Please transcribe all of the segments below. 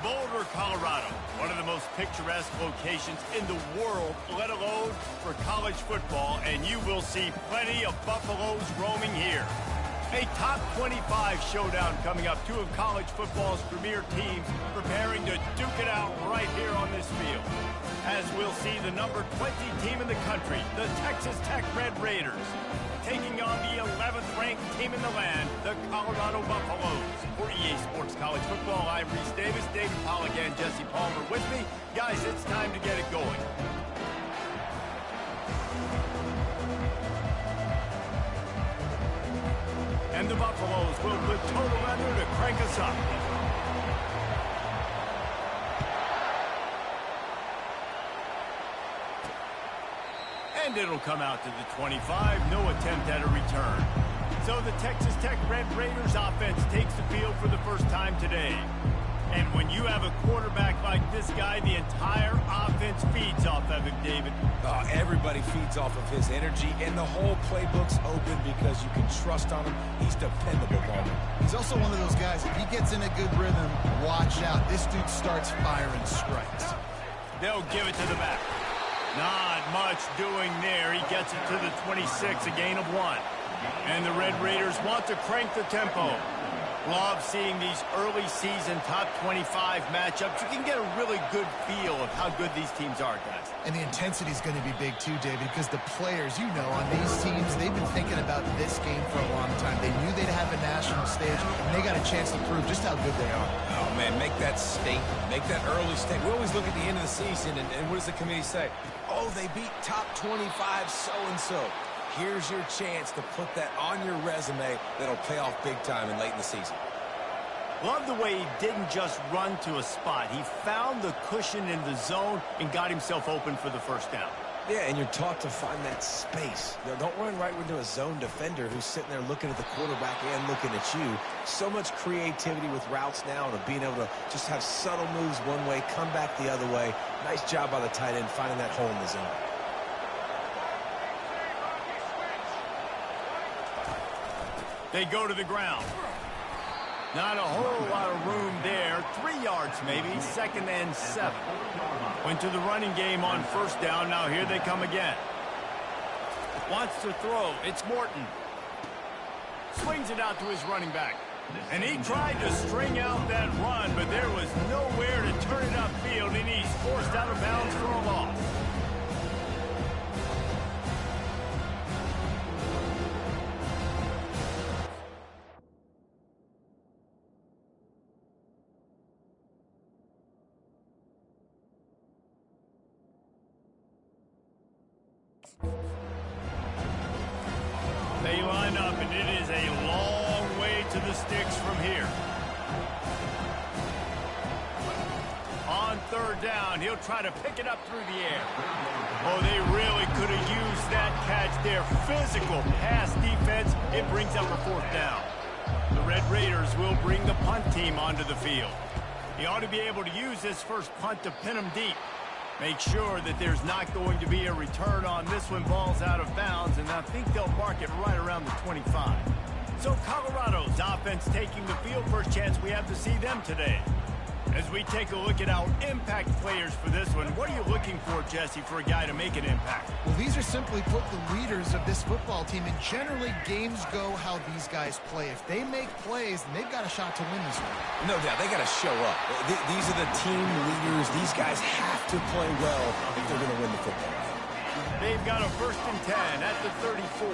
Boulder, Colorado, one of the most picturesque locations in the world, let alone for college football, and you will see plenty of Buffaloes roaming here. A top 25 showdown coming up. Two of college football's premier teams preparing to duke it out right here on this field. As we'll see the number 20 team in the country, the Texas Tech Red Raiders, taking on the 11th ranked team in the land, the Colorado Buffaloes. For EA Sports College Football, I'm Reese Davis, David Pollock, and Jesse Palmer with me. Guys, it's time to get it going. And the Buffaloes will put total weather to crank us up. And it'll come out to the 25. No attempt at a return. So the Texas Tech Red Raiders offense takes the field for the first time today. And when you have a quarterback like this guy, the entire offense feeds off of him, David. Everybody feeds off of his energy, and the whole playbook's open because you can trust on him. He's dependable, Palmer. He's also one of those guys, if he gets in a good rhythm, watch out. This dude starts firing strikes. They'll give it to the back. Not much doing there. He gets it to the 26, a gain of 1. And the Red Raiders want to crank the tempo. Love seeing these early season top 25 matchups. You can get a really good feel of how good these teams are, guys. And the intensity is going to be big too, David, because the players, you know, on these teams, they've been thinking about this game for a long time. They knew they'd have a national stage, and they got a chance to prove just how good they are. Oh, man, make that statement. Make that early statement. We always look at the end of the season, and what does the committee say? Oh, they beat top 25 so-and-so. Here's your chance to put that on your resume that'll pay off big time and late in the season. Love the way he didn't just run to a spot. He found the cushion in the zone and got himself open for the first down. Yeah, and you're taught to find that space. Now, don't run right into a zone defender who's sitting there looking at the quarterback and looking at you. So much creativity with routes now and being able to just have subtle moves one way, come back the other way. Nice job by the tight end finding that hole in the zone. They go to the ground. Not a whole lot of room there. 3 yards maybe, 2nd and 7. Went to the running game on first down. Now here they come again. Wants to throw. It's Morton. Swings it out to his running back. And he tried to string out that run, but there was nowhere to turn it upfield, and he's forced out of bounds for a loss. They line up, and it is a long way to the sticks from here. On 3rd down, he'll try to pick it up through the air. Oh, they really could have used that catch there. Physical pass defense. It brings up a 4th down. The Red Raiders will bring the punt team onto the field. He ought to be able to use this first punt to pin him deep. Make sure that there's not going to be a return on this one. Ball's out of bounds, and I think they'll mark it right around the 25. So Colorado's offense taking the field. First chance we have to see them today. As we take a look at our impact players for this one, what are you looking for, Jesse, for a guy to make an impact? Well, these are simply put the leaders of this football team, and generally games go how these guys play. If they make plays, then they've got a shot to win this one. No doubt, they got to show up. These are the team leaders. These guys have to play well if they're going to win the football game. They've got a 1st and 10 at the 34.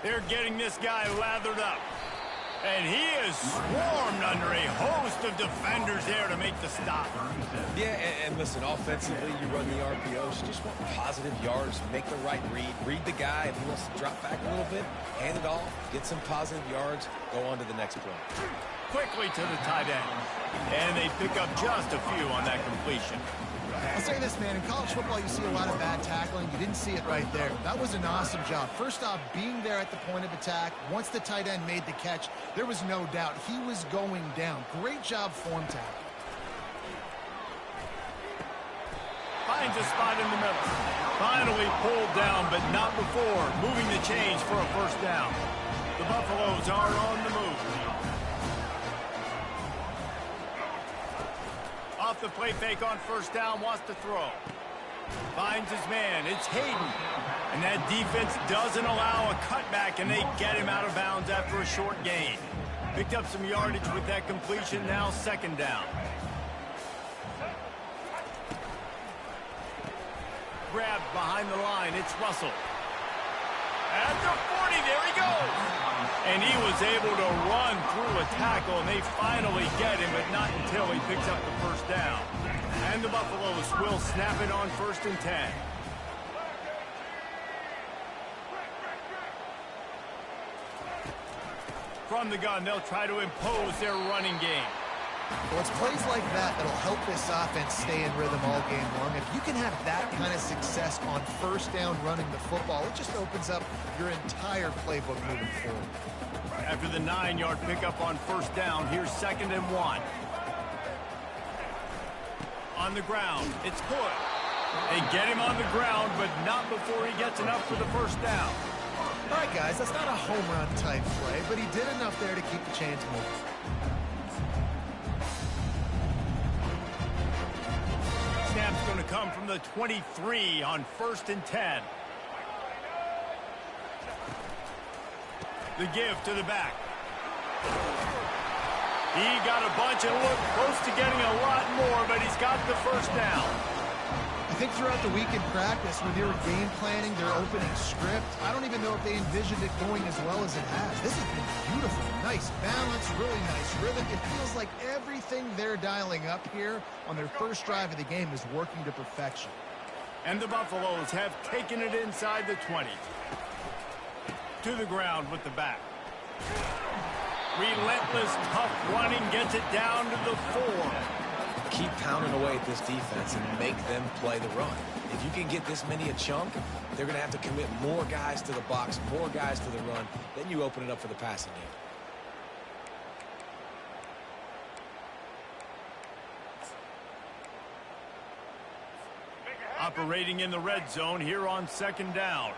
They're getting this guy lathered up. And he is swarmed under a host of defenders there to make the stop. Yeah, and listen, offensively, you run the RPOs. You just want positive yards, make the right read. Read the guy. If he wants to drop back a little bit, hand it off, get some positive yards, go on to the next play. Quickly to the tight end. And they pick up just a few on that completion. I'll say this, man, in college football you see a lot of bad tackling. You didn't see it right there. That was an awesome job. First off, being there at the point of attack. Once the tight end made the catch, there was no doubt he was going down. Great job form tackle. Finds a spot in the middle. Finally pulled down, but not before moving the chains for a 1st down. The Buffaloes are on the move. Off the play fake on first down, wants to throw. Finds his man, it's Hayden. And that defense doesn't allow a cutback, and they get him out of bounds after a short gain. Picked up some yardage with that completion, now second down. Grabbed behind the line, it's Russell. At the 40, there he goes. And he was able to run through a tackle, and they finally get him, but not until he picks up the first down. And the Buffaloes will snap it on 1st and 10. From the gun, they'll try to impose their running game. Well, it's plays like that that'll help this offense stay in rhythm all game long. If you can have that kind of success on first down running the football, it just opens up your entire playbook moving forward. After the 9-yard pickup on first down, here's 2nd and 1. On the ground, it's Hood. They get him on the ground, but not before he gets enough for the first down. All right, guys, that's not a home run type play, but he did enough there to keep the chains moving. Snap's going to come from the 23 on 1st and 10. The give to the back. He got a bunch and looked close to getting a lot more, but he's got the first down. I think throughout the week in practice, when they were game planning their opening script, I don't even know if they envisioned it going as well as it has. This has been beautiful. Nice balance, really nice rhythm. It feels like everything they're dialing up here on their first drive of the game is working to perfection. And the Buffaloes have taken it inside the 20. To the ground with the back. Relentless, tough running gets it down to the 4. Keep pounding away at this defense and make them play the run. If you can get this many a chunk, they're going to have to commit more guys to the box, more guys to the run. Then you open it up for the passing game. Operating in the red zone here on 2nd down.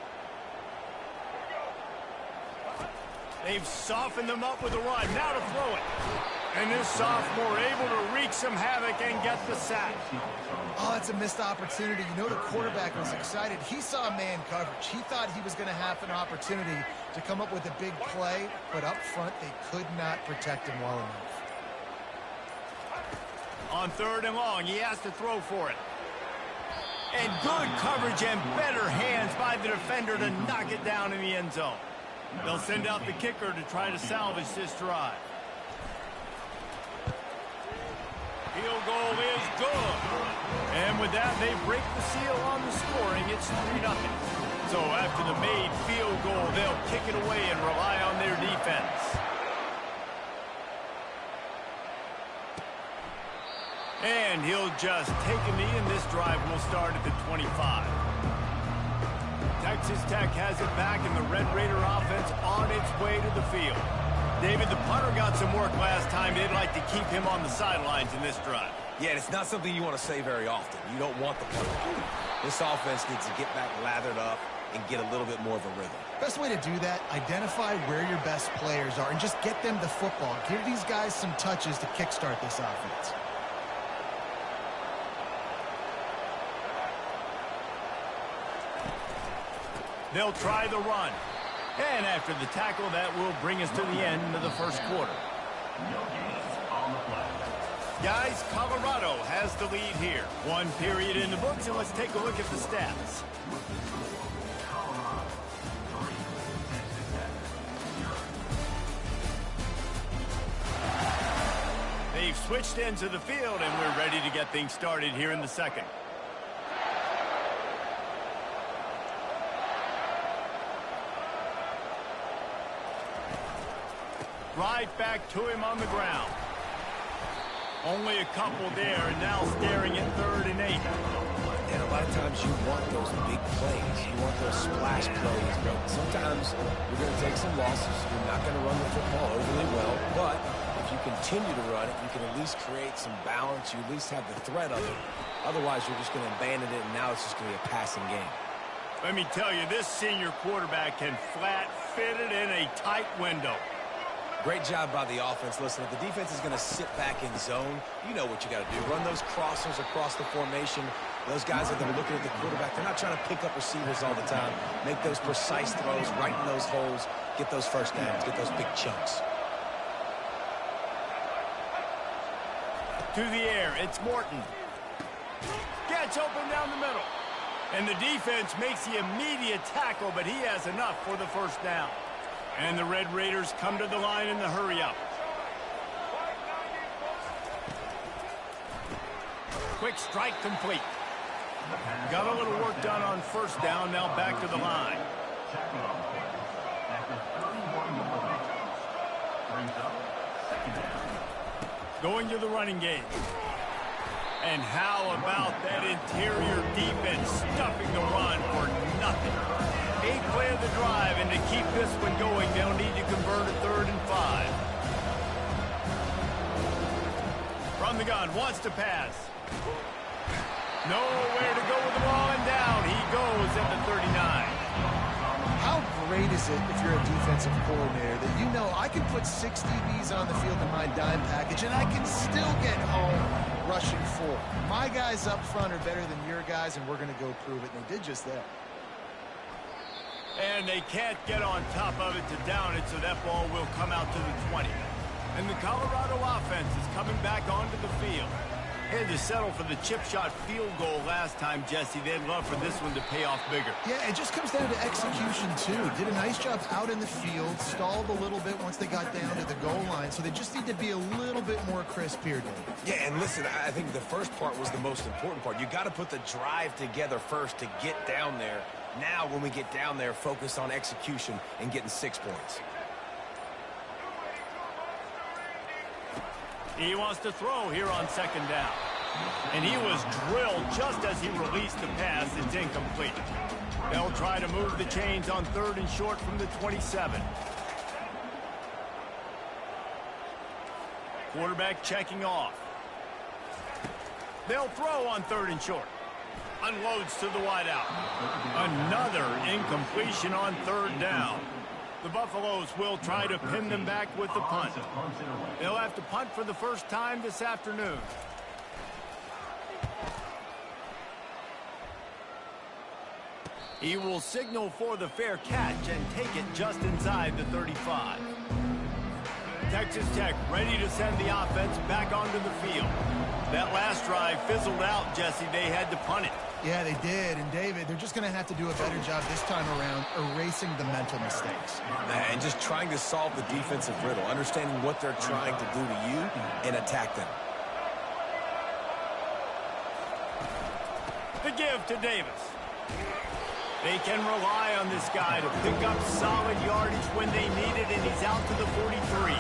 They've softened them up with a run. Now to throw it. And this sophomore able to wreak some havoc and get the sack. Oh, that's a missed opportunity. You know the quarterback was excited. He saw man coverage. He thought he was going to have an opportunity to come up with a big play, but up front they could not protect him well enough. On 3rd and long, he has to throw for it. And good coverage and better hands by the defender to knock it down in the end zone. They'll send out the kicker to try to salvage this drive. Field goal is good. And with that, they break the seal on the scoring. It's 3-0. So after the made field goal, they'll kick it away and rely on their defense. And he'll just take a knee, and this drive will start at the 25. Texas Tech has it back, and the Red Raider offense on its way to the field. David, the punter got some work last time. They'd like to keep him on the sidelines in this drive. Yeah, it's not something you want to say very often. You don't want the punter. This offense needs to get back lathered up and get a little bit more of a rhythm. Best way to do that, identify where your best players are and just get them the football. Give these guys some touches to kickstart this offense. They'll try the run. And after the tackle, that will bring us to the end of the first quarter. Guys, Colorado has the lead here. 1 period in the books, and let's take a look at the stats. They've switched into the field, and we're ready to get things started here in the second. Right back to him on the ground. Only a couple there, and now staring at 3rd and 8. And a lot of times you want those big plays. You want those splash plays. But sometimes you're going to take some losses. You're not going to run the football overly well. But if you continue to run it, you can at least create some balance. You at least have the threat of it. Otherwise, you're just going to abandon it, and now it's just going to be a passing game. Let me tell you, this senior quarterback can flat fit it in a tight window. Great job by the offense. Listen, if the defense is going to sit back in zone, you know what you got to do. Run those crossers across the formation. Those guys that are looking at the quarterback, they're not trying to pick up receivers all the time. Make those precise throws, right in those holes, get those first downs, get those big chunks. To the air, it's Morton. Gets open down the middle. And the defense makes the immediate tackle, but he has enough for the first down. And the Red Raiders come to the line in the hurry-up. Quick strike complete. Got a little work done on first down, now back to the line. Going to the running game. And how about that interior defense stuffing the run for nothing? 8th play of the drive, and to keep this one going, they'll need to convert a 3rd and 5. From the gun, wants to pass. Nowhere to go with the ball, and down he goes at the 39. How great is it if you're a defensive coordinator that you know I can put 6 DBs on the field in my dime package and I can still get home rushing 4. My guys up front are better than your guys, and we're going to go prove it, and they did just that. And they can't get on top of it to down it, so that ball will come out to the 20. And the Colorado offense is coming back onto the field. Had to settle for the chip shot field goal last time, Jesse. They'd love for this one to pay off bigger. Yeah, it just comes down to execution, too. Did a nice job out in the field, stalled a little bit once they got down to the goal line, so they just need to be a little bit more crisp here, Dave. Yeah, and listen, I think the first part was the most important part. You got to put the drive together first to get down there. Now, when we get down there, focus on execution and getting 6 points. He wants to throw here on 2nd down. And he was drilled just as he released the pass. It's incomplete. They'll try to move the chains on 3rd and short from the 27. Quarterback checking off. They'll throw on 3rd and short. Unloads to the wideout. Another incompletion on 3rd down. The Buffaloes will try to pin them back with the punt. They'll have to punt for the first time this afternoon. He will signal for the fair catch and take it just inside the 35. Texas Tech ready to send the offense back onto the field. That last drive fizzled out, Jesse. They had to punt it. Yeah, they did. And, David, they're just going to have to do a better job this time around erasing the mental mistakes. And just trying to solve the defensive riddle, understanding what they're trying to do to you and attack them. The give to Davis. They can rely on this guy to pick up solid yardage when they need it, and he's out to the 43.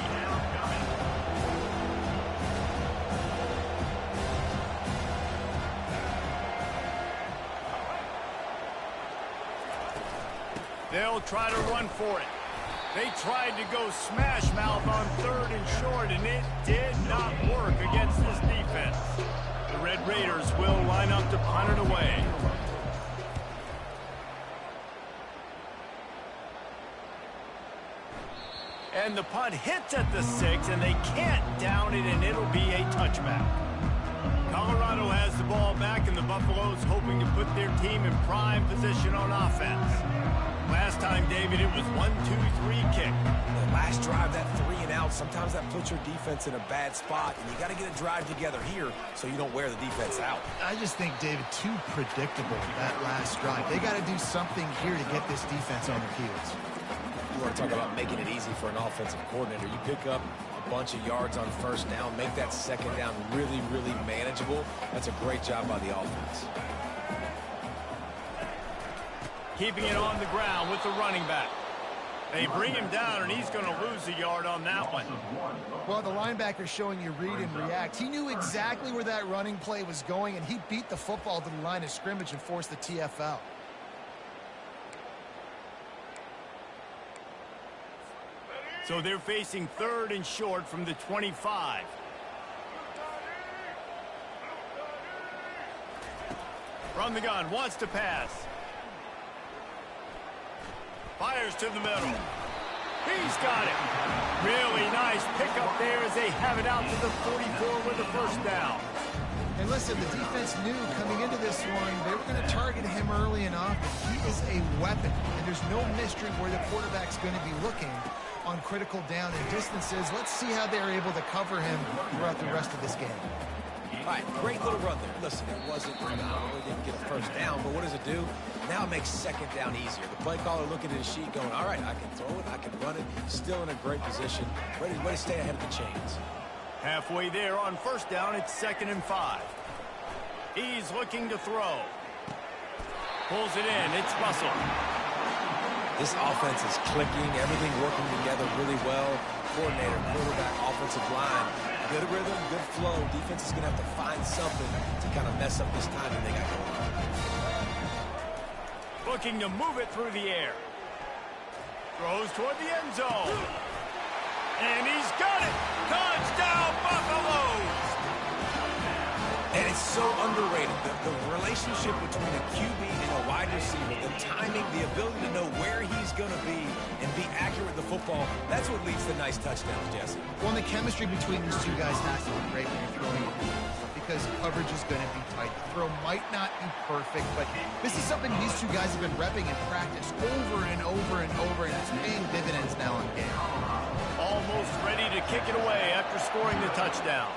They'll try to run for it. They tried to go smash mouth on 3rd and short, and it did not work against this defense. The Red Raiders will line up to punt it away. And the punt hits at the 6, and they can't down it, and it'll be a touchback. Colorado has the ball back, and the Buffaloes hoping to put their team in prime position on offense. Last time, David, it was 1-2-3 kick. The last drive, that 3 and out, sometimes that puts your defense in a bad spot, and you got to get a drive together here so you don't wear the defense out. I just think, David, too predictable that last drive. They got to do something here to get this defense on their heels. You want to talk about making it easy for an offensive coordinator. You pick up a bunch of yards on first down, make that 2nd down really, really manageable. That's a great job by the offense. Keeping it on the ground with the running back. They bring him down, and he's going to lose a yard on that one. Well, the linebacker's showing you read and react. He knew exactly where that running play was going, and he beat the football to the line of scrimmage and forced the TFL. So they're facing 3rd and short from the 25. From the gun, wants to pass. Fires to the middle. He's got it. Really nice pickup there as they have it out to the 44 with the first down. And listen, the defense knew coming into this one, they were going to target him early enough. He is a weapon, and there's no mystery where the quarterback's going to be looking on critical down and distances. Let's see how they're able to cover him throughout the rest of this game. All right, great little run there. Listen, it wasn't, really didn't get a first down, but what does it do? Now it makes second down easier. The play caller looking at his sheet going, all right, I can throw it, I can run it. Still in a great position, ready to stay ahead of the chains. Halfway there on first down, it's 2nd and 5. He's looking to throw. Pulls it in, it's Russell. This offense is clicking, everything working together really well. Coordinator, quarterback, offensive line. Good rhythm, good flow. Defense is going to have to find something to kind of mess up this timing they got going on. Looking to move it through the air. Throws toward the end zone. And he's got it. Touchdown, Buffaloes. And it's so underrated. The relationship between a QB and a wide receiver, the timing, the ability to know where he's going to be and be accurate with the football, that's what leads to nice touchdowns, Jesse. Well, and the chemistry between these two guys has to be great when you're throwing it, because coverage is going to be tight. The throw might not be perfect, but this is something these two guys have been repping in practice over and over and over, and it's paying dividends now in game. Almost ready to kick it away after scoring the touchdown.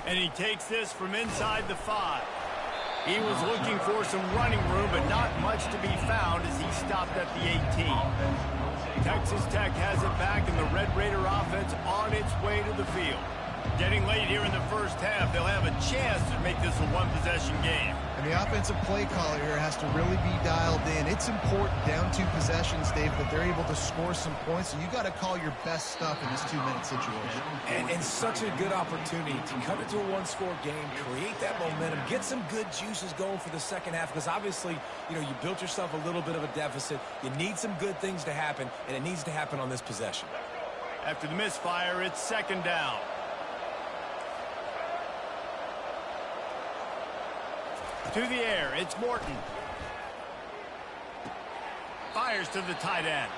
And he takes this from inside the 5. He was looking for some running room, but not much to be found as he stopped at the 18. Texas Tech has it back, and the Red Raider offense on its way to the field. Getting late here in the first half, they'll have a chance to make this a one-possession game. And the offensive play caller here has to really be dialed in. It's important down 2 possessions, Dave, that they're able to score some points. So you got to call your best stuff in this 2-minute situation. And such a good opportunity to cut it to a one-score game, create that momentum, get some good juices going for the second half, because obviously, you built yourself a little bit of a deficit. You need some good things to happen, and it needs to happen on this possession. After the misfire, it's 2nd down. To the air, it's Morton. Fires to the tight end.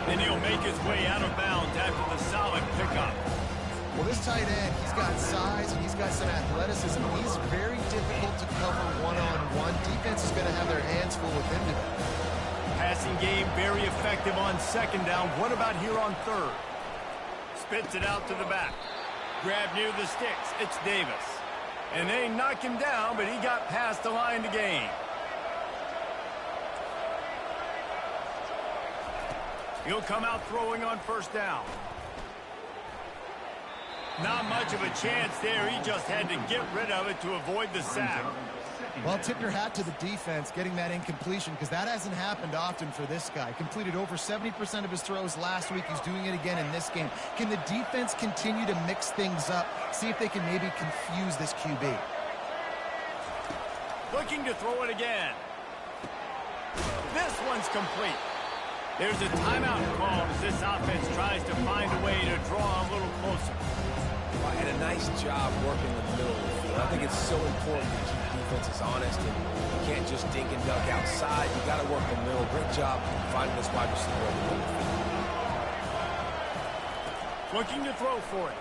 Then he'll make his way out of bounds after the solid pickup. Well, this tight end, he's got size and he's got some athleticism. He's very difficult to cover one-on-one. Defense is going to have their hands full with him today. Passing game very effective on 2nd down. What about here on 3rd? Spits it out to the back. Grab near the sticks. It's Davis. And they knock him down, but he got past the line to gain. He'll come out throwing on 1st down. Not much of a chance there. He just had to get rid of it to avoid the sack. Well, tip your hat to the defense getting that incompletion, because that hasn't happened often for this guy. Completed over 70% of his throws last week. He's doing it again in this game. Can the defense continue to mix things up? See if they can maybe confuse this QB. Looking to throw it again. This one's complete. There's a timeout call as this offense tries to find a way to draw a little closer. And a nice job working in the middle of the field. I think it's so important to keep defenses honest, and you can't just dink and dunk outside. You got to work the middle. Great job finding this wide receiver over the middle of the field. Looking to throw for it.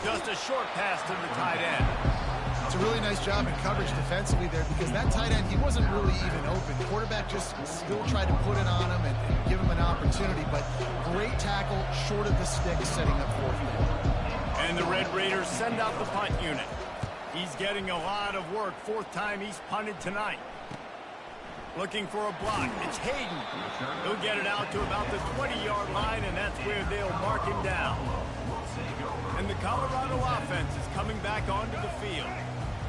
Just a short pass to the tight end. It's a really nice job in coverage defensively there, because that tight end, he wasn't really even open. The quarterback just still tried to put it on him and give him an opportunity, but great tackle short of the stick, setting up 4th down. And the Red Raiders send out the punt unit. He's getting a lot of work. 4th time he's punted tonight. Looking for a block. It's Hayden. He'll get it out to about the 20-yard line, and that's where they'll mark him down. And the Colorado offense is coming back onto the field.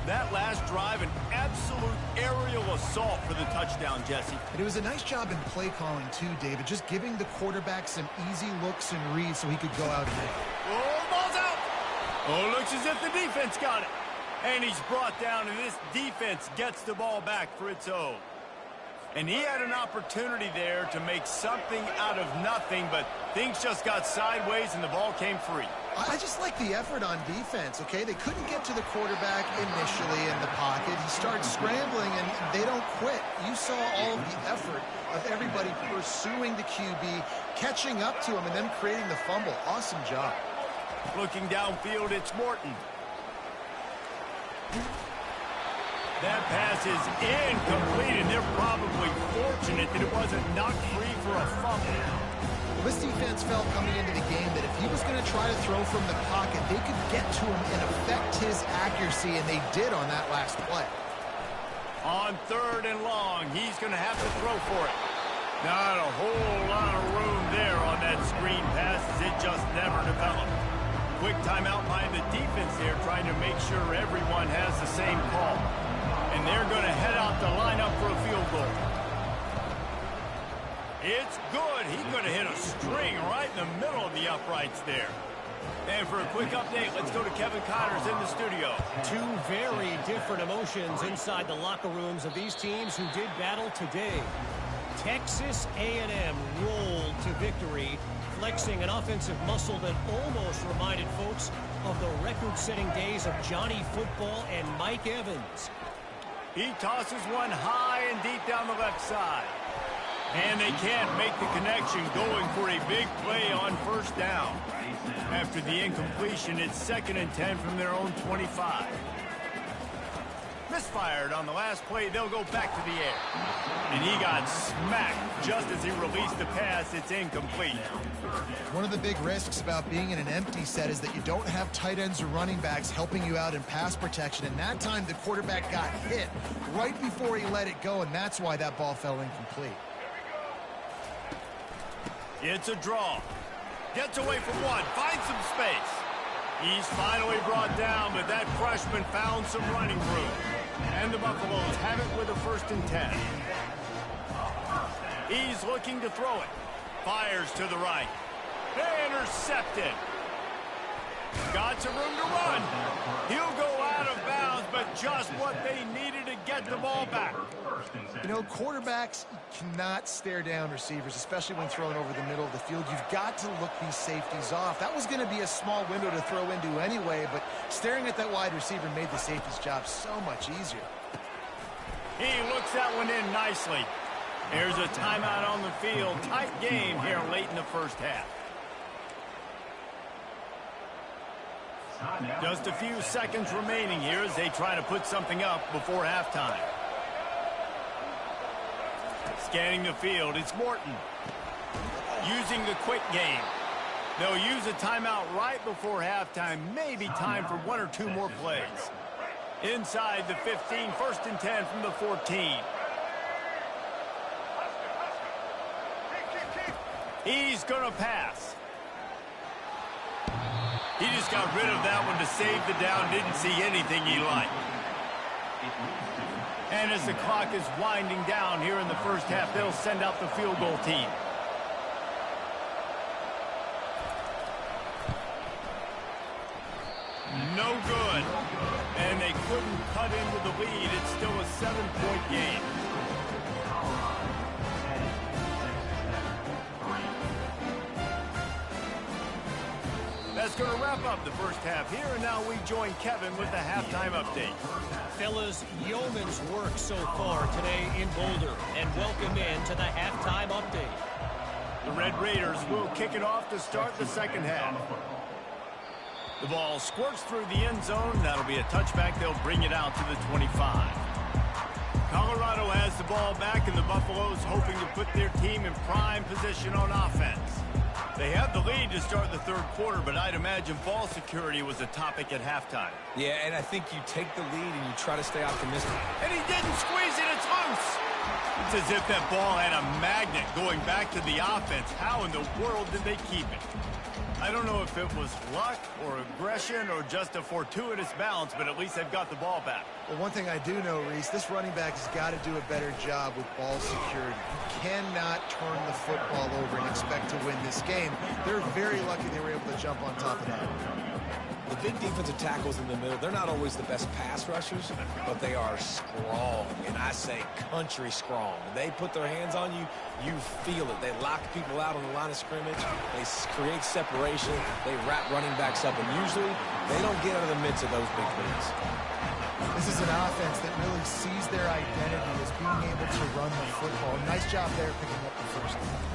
That last drive, an absolute aerial assault for the touchdown, Jesse. And it was a nice job in play calling, too, David. Just giving the quarterback some easy looks and reads so he could go out and hit. Oh, ball's out! Oh, looks as if the defense got it. And he's brought down, and this defense gets the ball back for its own. And he had an opportunity there to make something out of nothing, but things just got sideways and the ball came free. I just like the effort on defense, okay? They couldn't get to the quarterback initially in the pocket. He started scrambling, and they don't quit. You saw all of the effort of everybody pursuing the QB, catching up to him, and then creating the fumble. Awesome job. Looking downfield, it's Morton. That pass is incomplete, and they're probably fortunate that it wasn't knocked free for a fumble. Well, this defense felt coming into the game that if he was going to try to throw from the pocket, they could get to him and affect his accuracy, and they did on that last play. On 3rd and long, he's going to have to throw for it. Not a whole lot of room there on that screen pass, as it just never developed. Quick timeout by the defense there, trying to make sure everyone has the same call. And they're going to head out to line up for a field goal. It's good. He's going to hit a string right in the middle of the uprights there. And for a quick update, let's go to Kevin Connors in the studio. Two very different emotions inside the locker rooms of these teams who did battle today. Texas A&M rolled to victory, flexing an offensive muscle that almost reminded folks of the record-setting days of Johnny Football and Mike Evans. He tosses one high and deep down the left side. And they can't make the connection, going for a big play on 1st down. After the incompletion, it's 2nd and 10 from their own 25. Misfired on the last play, they'll go back to the air. And he got smacked just as he released the pass. It's incomplete. One of the big risks about being in an empty set is that you don't have tight ends or running backs helping you out in pass protection. And that time, the quarterback got hit right before he let it go, and that's why that ball fell incomplete. It's a draw. Gets away from one. Finds some space. He's finally brought down, but that freshman found some running room. And the Buffaloes have it with a 1st and 10. He's looking to throw it. Fires to the right. Intercepted. Got some room to run. He'll go out of bounds, but just what they needed to get the ball back. You know, quarterbacks cannot stare down receivers, especially when thrown over the middle of the field. You've got to look these safeties off. That was going to be a small window to throw into anyway, but staring at that wide receiver made the safety's job so much easier. He looks that one in nicely. There's a timeout on the field. Tight game here late in the 1st half. Just a few seconds remaining here as they try to put something up before halftime. Scanning the field, it's Morton. Using the quick game. They'll use a timeout right before halftime. Maybe time for 1 or 2 more plays. Inside the 15, 1st and 10 from the 14. He's going to pass. He just got rid of that one to save the down. Didn't see anything he liked. And as the clock is winding down here in the 1st half, they'll send out the field goal team. No good. And they couldn't cut into the lead. It's still a 7-point game. That's going to wrap up the 1st half here, and now we join Kevin with the halftime update. Fellas, yeoman's work so far today in Boulder, and welcome in to the halftime update. The Red Raiders will kick it off to start the 2nd half. The ball squirts through the end zone. That'll be a touchback. They'll bring it out to the 25. Colorado has the ball back, and the Buffaloes hoping to put their team in prime position on offense. They have the lead to start the 3rd quarter, but I'd imagine ball security was a topic at halftime. Yeah, and I think you take the lead and you try to stay optimistic. And he didn't squeeze it. It's loose. It's as if that ball had a magnet going back to the offense. How in the world did they keep it? I don't know if it was luck or aggression or just a fortuitous bounce, but at least they've got the ball back. Well, one thing I do know, Reese, this running back has got to do a better job with ball security. You cannot turn the football over and expect to win this game. They're very lucky they were able to jump on top of that. The big defensive tackles in the middle, they're not always the best pass rushers, but they are strong. And I say country strong. They put their hands on you, you feel it. They lock people out on the line of scrimmage. They create separation. They wrap running backs up, and usually they don't get out of the midst of those big plays. This is an offense that really sees their identity as being able to run the football. Nice job there picking up the first down.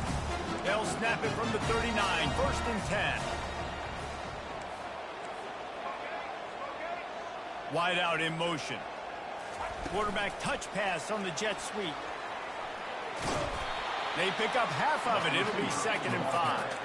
They'll snap it from the 39, 1st and 10. Wide out in motion. Quarterback touch pass on the jet sweep. They pick up half of it. It'll be 2nd and 5.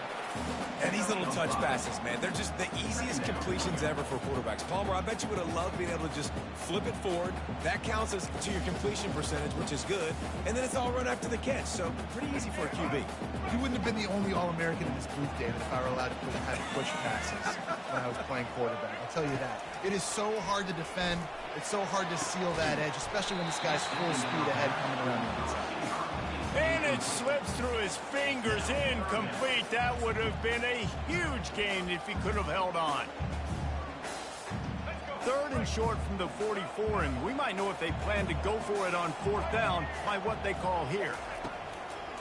And these little touch passes, man, they're just the easiest completions ever for quarterbacks. Palmer, I bet you would have loved being able to just flip it forward. That counts as to your completion percentage, which is good. And then it's all run after the catch, so pretty easy for a QB. He wouldn't have been the only All-American in this booth, David, if I were allowed to have push passes when I was playing quarterback. I'll tell you that. It is so hard to defend. It's so hard to seal that edge, especially when this guy's full speed ahead coming around the inside. And it slips through his fingers, incomplete. That would have been a huge gain if he could have held on. 3rd and short from the 44, and we might know if they plan to go for it on 4th down by what they call here.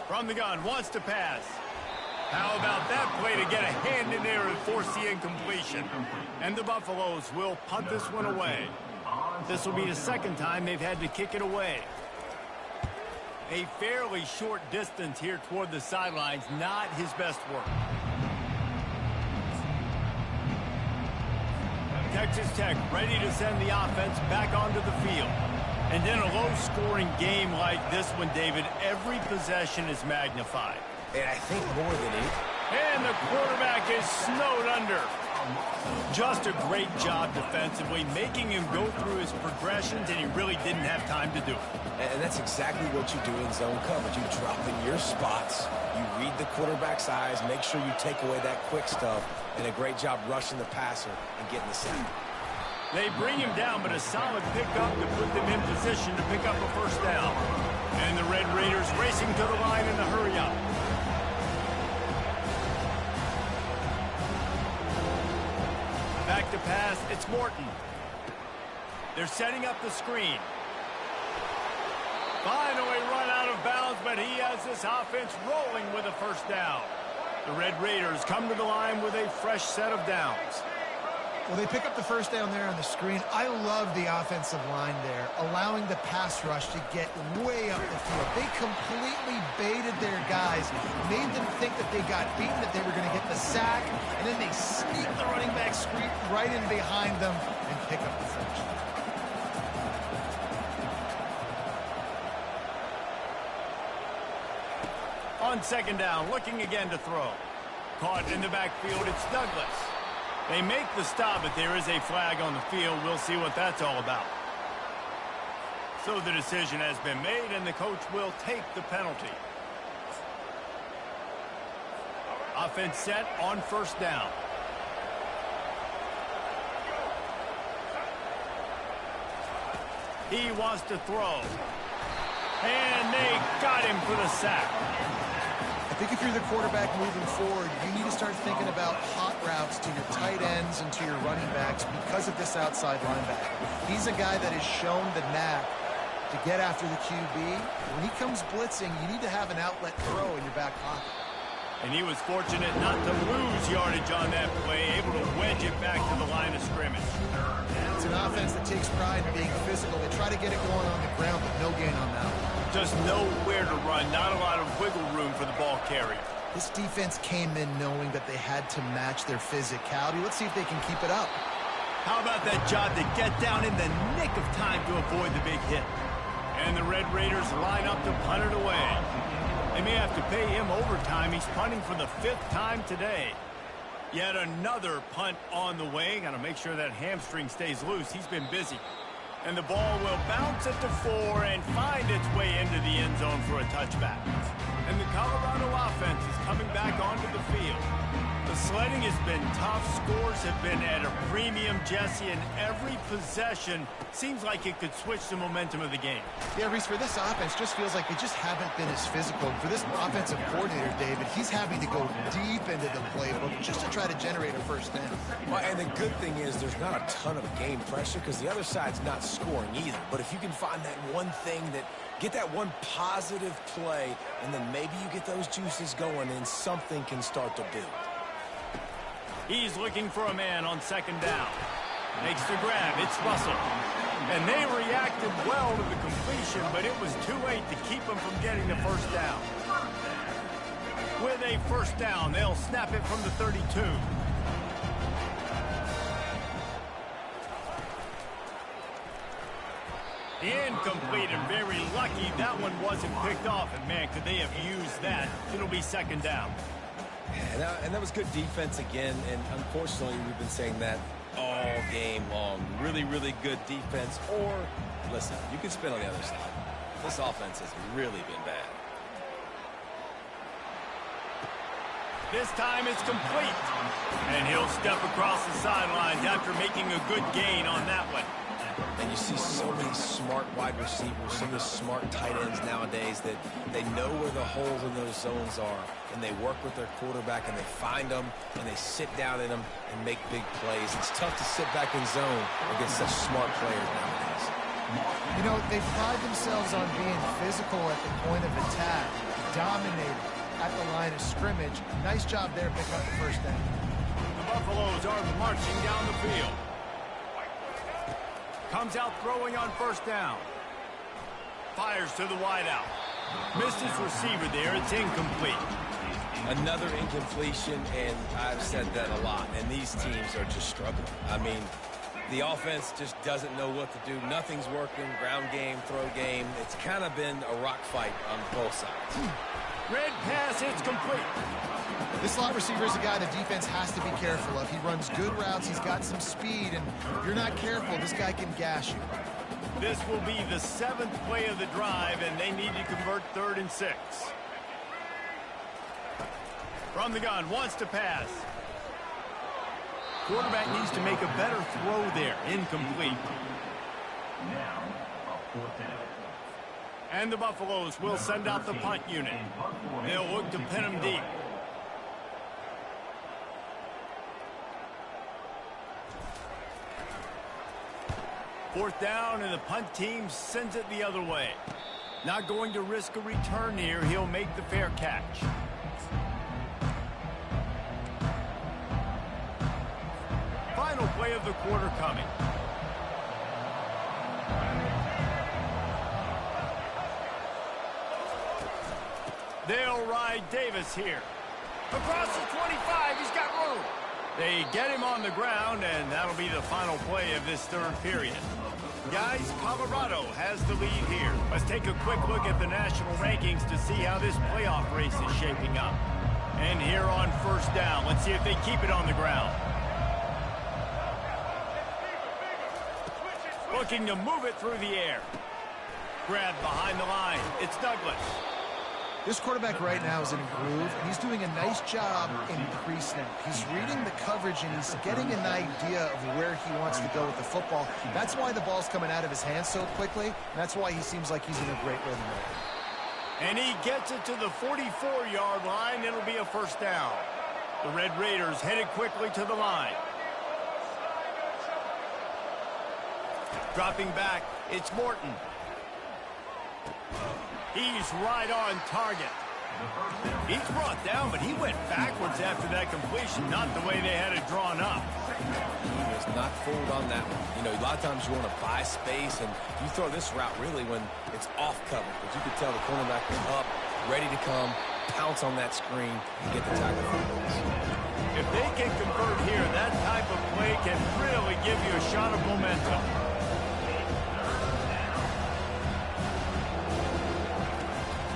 From the gun, wants to pass. How about that play to get a hand in there and force the incompletion? And the Buffaloes will punt this one away. This will be the 2nd time they've had to kick it away. A fairly short distance here toward the sidelines, not his best work. Texas Tech ready to send the offense back onto the field. And in a low-scoring game like this one, David, every possession is magnified. And I think more than it. And the quarterback is snowed under. Just a great job defensively, making him go through his progressions, and he really didn't have time to do it. And that's exactly what you do in zone coverage. You drop in your spots, you read the quarterback's eyes, make sure you take away that quick stuff, and a great job rushing the passer and getting the sack. They bring him down, but a solid pickup to put them in position to pick up a 1st down. And the Red Raiders racing to the line in a hurry-up. Back to pass, it's Morton. They're setting up the screen. Finally run out of bounds, but he has this offense rolling with a 1st down. The Red Raiders come to the line with a fresh set of downs. Well, they pick up the 1st down there on the screen. I love the offensive line there, allowing the pass rush to get way up the field. They completely baited their guys, made them think that they got beaten, that they were going to get the sack, and then they sneak the running back screen right in behind them and pick up the 1st. On 2nd down, looking again to throw. Caught in the backfield, it's Douglas. They make the stop, but there is a flag on the field. We'll see what that's all about. So the decision has been made, and the coach will take the penalty. Offense set on 1st down. He wants to throw. And they got him for the sack. I think if you're the quarterback moving forward, you need to start thinking about hot routes to your tight ends and to your running backs because of this outside linebacker. He's a guy that has shown the knack to get after the QB. When he comes blitzing, you need to have an outlet throw in your back pocket. And he was fortunate not to lose yardage on that play, able to wedge it back to the line of scrimmage. It's an offense that takes pride in being physical. They try to get it going on the ground, but no gain on that one. Just nowhere to run, not a lot of wiggle room for the ball carrier. This defense came in knowing that they had to match their physicality. Let's see if they can keep it up. How about that job to get down in the nick of time to avoid the big hit? And the Red Raiders line up to punt it away. They may have to pay him overtime. He's punting for the 5th time today. Yet another punt on the way. Got to make sure that hamstring stays loose. He's been busy. And the ball will bounce at the 4 and find its way into the end zone for a touchback. And the Colorado offense is coming back onto the field. The sledding has been tough. Scores have been at a premium, Jesse, and every possession seems like it could switch the momentum of the game. Yeah, Reese, for this offense, just feels like they just haven't been as physical. For this offensive coordinator, David, he's having to go deep into the playbook just to try to generate a first down. Well, and the good thing is there's not a ton of game pressure because the other side's not scoring either. But if you can find that one thing that get that one positive play, and then maybe you get those juices going and something can start to build. He's looking for a man on second down. Makes the grab. It's Russell. And they reacted well to the completion, but it was too late to keep them from getting the first down. With a first down, they'll snap it from the 32. Incomplete, and very lucky that one wasn't picked off. And, man, could they have used that? It'll be second down. And that was good defense again, and unfortunately we've been saying that all game long. Really, really good defense. Or, listen, you can spin on the other side. This offense has really been bad. This time it's complete. And he'll step across the sidelines after making a good gain on that one. And you see so many smart wide receivers, so many smart tight ends nowadays that they know where the holes in those zones are, and they work with their quarterback, and they find them, and they sit down in them and make big plays. It's tough to sit back in zone against such smart players nowadays. You know, they pride themselves on being physical at the point of attack, dominating at the line of scrimmage. Nice job there picking up the first down. The Buffaloes are marching down the field. Comes out throwing on first down. Fires to the wideout. Missed his receiver there. It's incomplete. Another incompletion, and I've said that a lot, and these teams are just struggling. I mean, the offense just doesn't know what to do. Nothing's working. Ground game, throw game. It's kind of been a rock fight on both sides. Red pass, it's complete. This slot receiver is a guy the defense has to be careful of. He runs good routes. He's got some speed, and if you're not careful, this guy can gash you. This will be the 7th play of the drive, and they need to convert 3rd and 6. From the gun, wants to pass. Quarterback needs to make a better throw there. Incomplete. Now, a 4th down. And the Buffaloes will send out the punt unit. They'll look to pin him deep. Fourth down, and the punt team sends it the other way. Not going to risk a return here. He'll make the fair catch. Final play of the quarter coming. They'll ride Davis here. Across the 25, he's got room. They get him on the ground, and that'll be the final play of this 3rd period. Guys, Colorado has the lead here. Let's take a quick look at the national rankings to see how this playoff race is shaping up. And here on first down, let's see if they keep it on the ground. Looking to move it through the air. Grabbed behind the line. It's Douglas. This quarterback right now is in a groove, and he's doing a nice job in pre-snap. He's reading the coverage, and he's getting an idea of where he wants to go with the football. That's why the ball's coming out of his hands so quickly, and that's why he seems like he's in a great rhythm right now. And he gets it to the 44-yard line. It'll be a first down. The Red Raiders headed quickly to the line. Dropping back, it's Morton. He's right on target. He's brought down, but he went backwards after that completion, not the way they had it drawn up. He was not fooled on that one. You know, a lot of times you want to buy space, and you throw this route really when it's off cover. But you can tell the cornerback is up, ready to come, pounce on that screen, and get the tackle for goals. If they can convert here, that type of play can really give you a shot of momentum.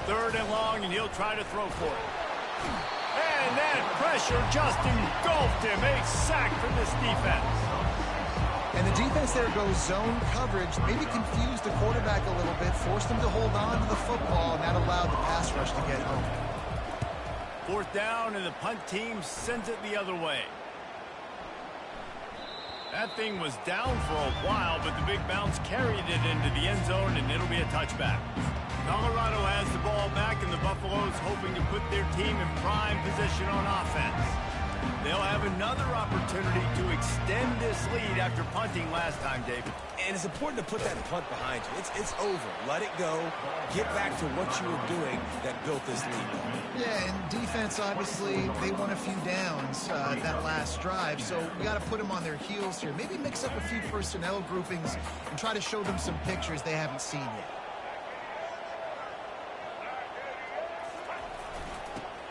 Third and long, and he'll try to throw for it. And that pressure just engulfed him. A sack for this defense. And the defense there goes zone coverage, maybe confused the quarterback a little bit, forced him to hold on to the football, and that allowed the pass rush to get home. Fourth down, and the punt team sends it the other way. That thing was down for a while, but the big bounce carried it into the end zone, and it'll be a touchback. Colorado has the ball back, and the Buffaloes hoping to put their team in prime position on offense. They'll have another opportunity to extend this lead after punting last time, David. And it's important to put that punt behind you. It's over. Let it go. Get back to what you were doing that built this lead. Yeah, and defense, obviously, they won a few downs that last drive, so we got to put them on their heels here. Maybe mix up a few personnel groupings and try to show them some pictures they haven't seen yet.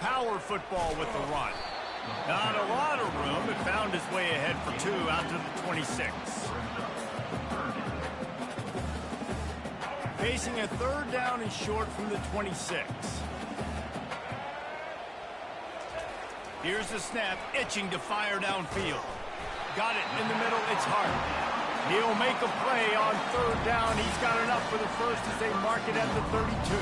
Power football with the run. Not a lot of room, but found his way ahead for 2 out to the 26. Facing a third down and short from the 26. Here's the snap, itching to fire downfield. Got it in the middle, it's Hart. He'll make a play on third down. He's got enough for the first as they mark it at the 32.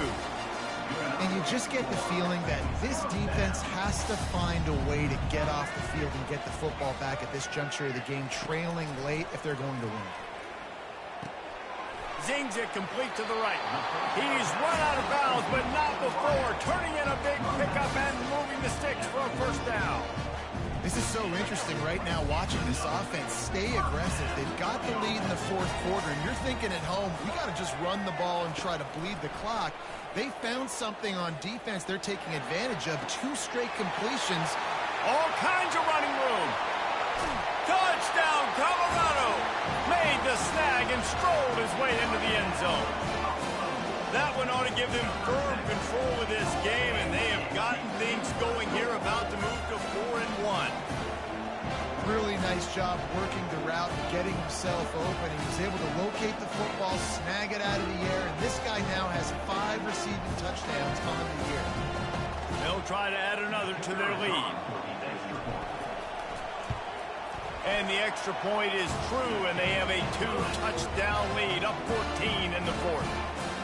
And you just get the feeling that this defense has to find a way to get off the field and get the football back at this juncture of the game, trailing late if they're going to win. Zings it complete to the right. He's run out of bounds, but not before. Turning in a big pickup and moving the sticks for a first down. This is so interesting right now watching this offense stay aggressive. They've got the lead in the fourth quarter, and you're thinking at home, we got to just run the ball and try to bleed the clock. They found something on defense they're taking advantage of. 2 straight completions. All kinds of running room. Touchdown, Colorado. Made the snag and strolled his way into the end zone. That one ought to give them firm control of this game, and they have gotten things going here, about to move to 4-1. Really nice job working the route and getting himself open. He was able to locate the football, snag it out of the air, and this guy now has 5 receiving touchdowns on the year. They'll try to add another to their lead. And the extra point is true, and they have a 2-touchdown lead, up 14 in the fourth.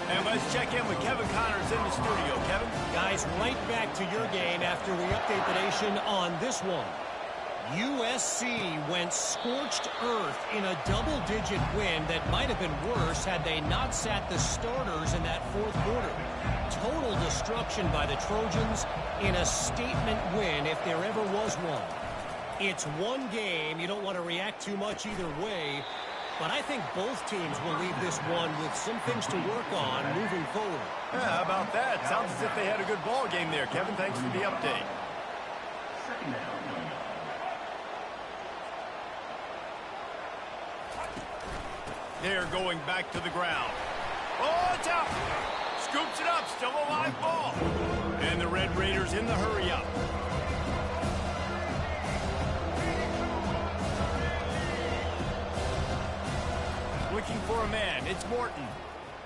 And let's check in with Kevin Connors in the studio. Kevin? Guys, right back to your game after we update the nation on this one. USC went scorched earth in a double-digit win that might have been worse had they not sat the starters in that fourth quarter. Total destruction by the Trojans in a statement win if there ever was one. It's one game. You don't want to react too much either way, but I think both teams will leave this one with some things to work on moving forward. Yeah, how about that? Sounds as if they had a good ball game there, Kevin. Thanks for the update. Second down. They're going back to the ground. Oh, it's out. Scoops it up. Still a live ball. And the Red Raiders in the hurry-up. Looking for a man. It's Morton.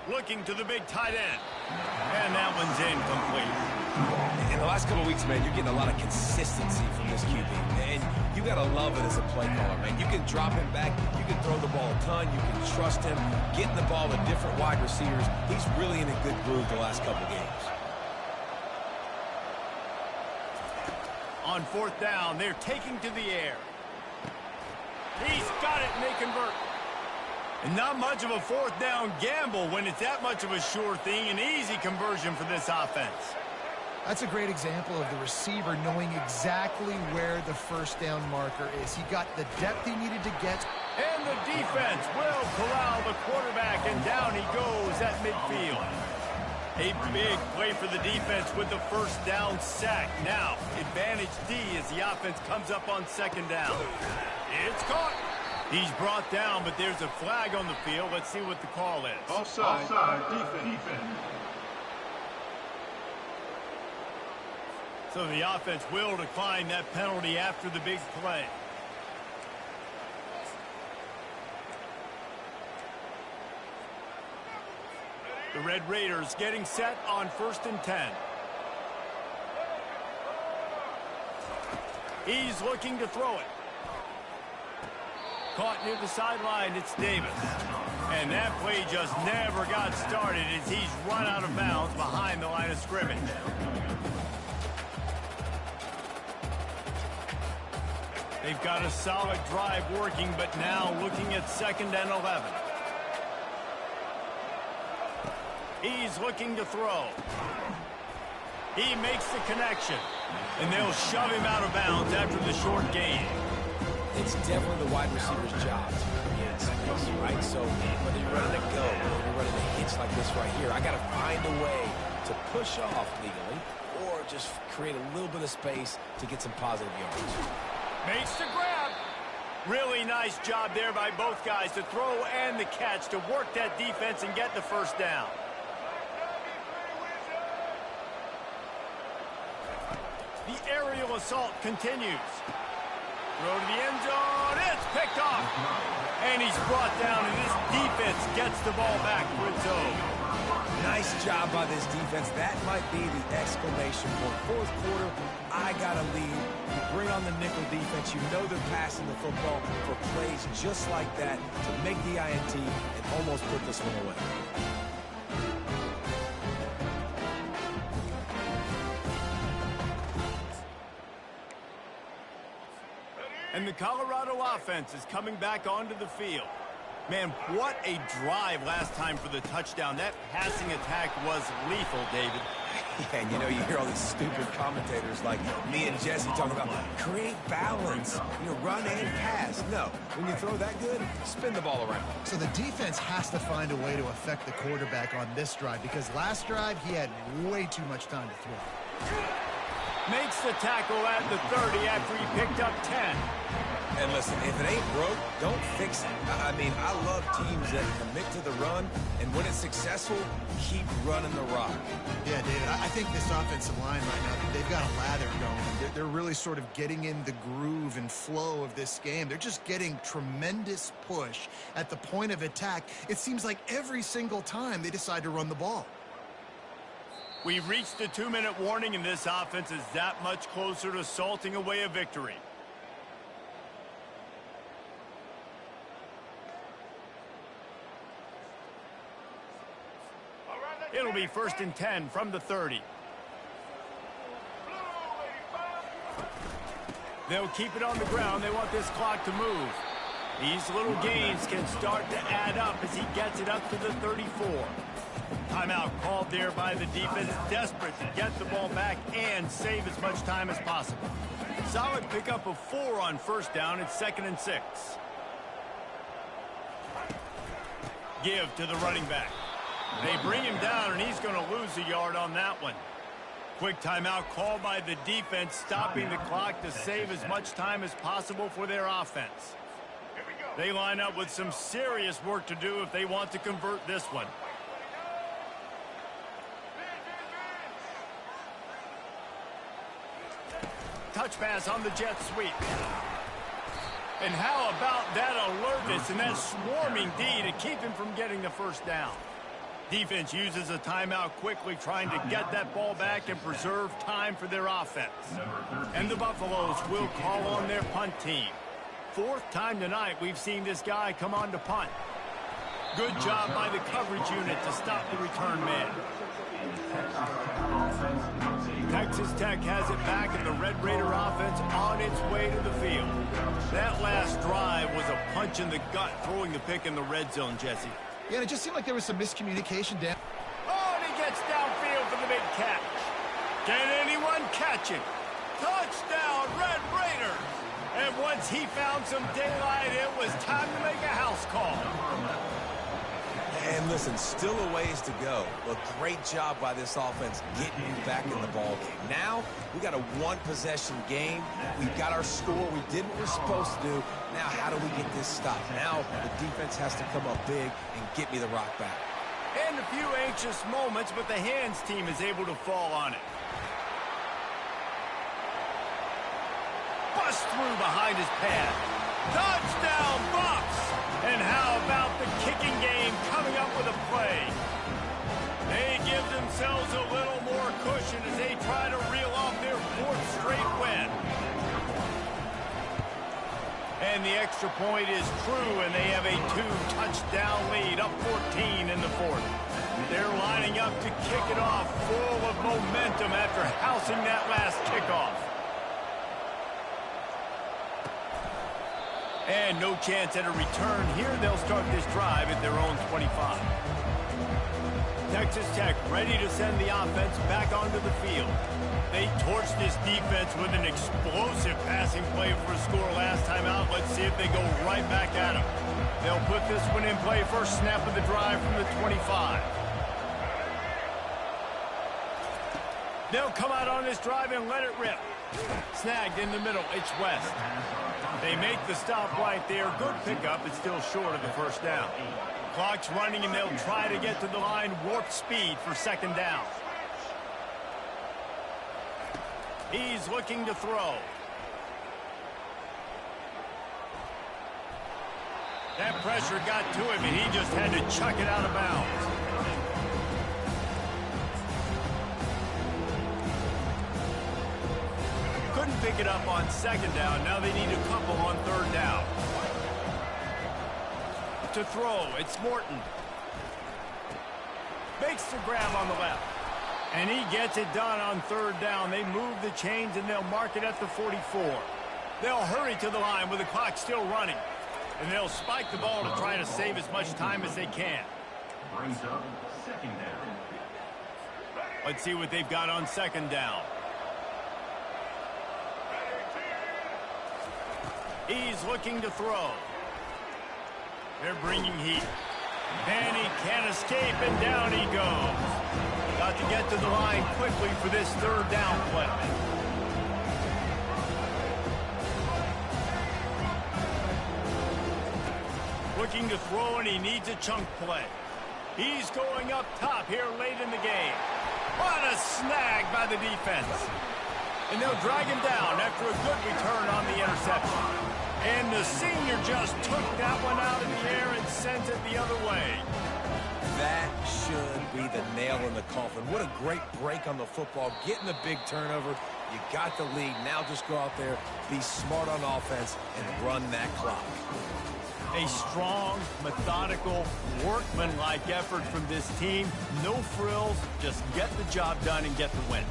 Looking to the big tight end. And that one's incomplete. In the last couple of weeks, man, you're getting a lot of consistency from this QB. And you got to love it as a play caller, man. You can drop him back. You can throw the ball a ton. You can trust him. Getting the ball with different wide receivers. He's really in a good groove the last couple games. On fourth down, they're taking to the air. He's got it, and they convert. And not much of a fourth down gamble when it's that much of a sure thing. An easy conversion for this offense. That's a great example of the receiver knowing exactly where the first down marker is. He got the depth he needed to get. And the defense will corral the quarterback, and down he goes at midfield. A big play for the defense with the first down sack. Now, advantage D as the offense comes up on second down. It's caught. He's brought down, but there's a flag on the field. Let's see what the call is. Offside defense. So the offense will decline that penalty after the big play. The Red Raiders getting set on 1st and 10. He's looking to throw it. Caught near the sideline, it's Davis. And that play just never got started as he's run out of bounds behind the line of scrimmage. They've got a solid drive working, but now looking at 2nd and 11. He's looking to throw. He makes the connection, and they'll shove him out of bounds after the short gain. It's definitely the wide receiver's job to create space, right? So whether you're running a go, whether you're running a hitch like this right here, I got to find a way to push off legally or just create a little bit of space to get some positive yards. Makes the grab. Really nice job there by both guys to throw and the catch to work that defense and get the first down. The aerial assault continues. Throw to the end zone. It's picked off. And he's brought down, and this defense gets the ball back for its own. Nice job by this defense. That might be the exclamation point. 4th quarter, I got to lead. You bring on the nickel defense. You know they're passing the football for plays just like that to make the INT and almost put this one away. And the Colorado offense is coming back onto the field. Man, what a drive last time for the touchdown. That passing attack was lethal, David. Yeah, and you know, you hear all these stupid commentators like me and Jesse talking about create balance, run and pass. No, when you throw that good, spin the ball around. So the defense has to find a way to affect the quarterback on this drive because last drive he had way too much time to throw. Makes the tackle at the 30 after he picked up 10. And listen, if it ain't broke, don't fix it. I mean, I love teams that commit to the run, and when it's successful, keep running the rock. Yeah, David, I think this offensive line right now, they've got a lather going. They're really sort of getting in the groove and flow of this game. They're just getting tremendous push at the point of attack. It seems like every single time they decide to run the ball. We've reached the 2-minute warning, and this offense is that much closer to salting away a victory. It'll be 1st and 10 from the 30. They'll keep it on the ground. They want this clock to move. These little gains can start to add up as he gets it up to the 34. Timeout called there by the defense, desperate to get the ball back and save as much time as possible. Solid pickup of 4 on 1st down. It's 2nd and 6. Give to the running back. They bring him down, and he's going to lose a yard on that one. Quick timeout called by the defense, stopping the clock to save as much time as possible for their offense. They line up with some serious work to do if they want to convert this one. Touch pass on the jet sweep. And how about that alertness and that swarming D to keep him from getting the first down? Defense uses a timeout quickly, trying to get that ball back and preserve time for their offense. And the Buffaloes will call on their punt team. 4th time tonight we've seen this guy come on to punt. Good job by the coverage unit to stop the return man. Texas Tech has it back, and the Red Raider offense on its way to the field. That last drive was a punch in the gut, throwing the pick in the red zone, Jesse. Yeah, and it just seemed like there was some miscommunication down. Oh, and he gets downfield for the big catch. Can anyone catch it? Touchdown, Red Raiders! And once he found some daylight, it was time to make a house call. And listen, still a ways to go. But great job by this offense getting you back in the ball game. Now, we got a 1-possession game. We've got our score. We did what we're supposed to do. Now, how do we get this stopped? Now, the defense has to come up big and get me the rock back. And a few anxious moments, but the hands team is able to fall on it. Bust through behind his pad. Touchdown, Buffs! And how about the kicking game coming up with a play? They give themselves a little more cushion as they try to reel off their 4th straight win. And the extra point is true, and they have a 2-touchdown lead, up 14 in the 4th. They're lining up to kick it off, full of momentum after housing that last kickoff. And no chance at a return here. They'll start this drive at their own 25. Texas Tech ready to send the offense back onto the field. They torched this defense with an explosive passing play for a score last time out. Let's see if they go right back at them. They'll put this one in play first snap of the drive from the 25. They'll come out on this drive and let it rip. Snagged in the middle. It's West. They make the stop right there. Good pickup. It's still short of the first down. Clock's running, and they'll try to get to the line. Warp speed for second down. He's looking to throw. That pressure got to him, and he just had to chuck it out of bounds. Couldn't pick it up on second down. Now they need a couple on third down. To throw, it's Morton. Makes the grab on the left. And he gets it done on third down. They move the chains, and they'll mark it at the 44. They'll hurry to the line with the clock still running. And they'll spike the ball to try to save as much time as they can. Brings up second down. Let's see what they've got on second down. He's looking to throw. They're bringing heat. And he can't escape, and down he goes. Got to get to the line quickly for this third down play. Looking to throw, and he needs a chunk play. He's going up top here late in the game. What a snag by the defense. And they'll drag him down after a good return on the interception. And the senior just took that one out in the air and sent it the other way. That should be the nail in the coffin. What a great break on the football. Getting the big turnover. You got the lead. Now just go out there, be smart on offense, and run that clock. A strong, methodical, workmanlike effort from this team. No frills, just get the job done and get the win.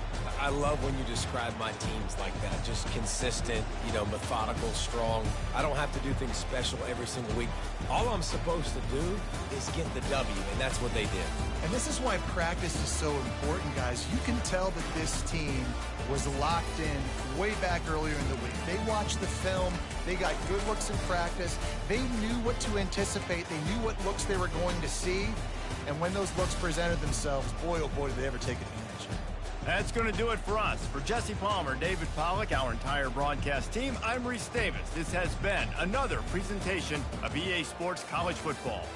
I love when you describe my teams like that. Just consistent, methodical, strong. I don't have to do things special every single week. All I'm supposed to do is get the W, and that's what they did. And this is why practice is so important, guys. You can tell that this team was locked in way back earlier in the week. They watched the film. They got good looks in practice. They knew what to anticipate. They knew what looks they were going to see. And when those looks presented themselves, boy, oh boy, did they ever take advantage. That's going to do it for us. For Jesse Palmer, David Pollack, our entire broadcast team, I'm Reese Davis. This has been another presentation of EA Sports College Football.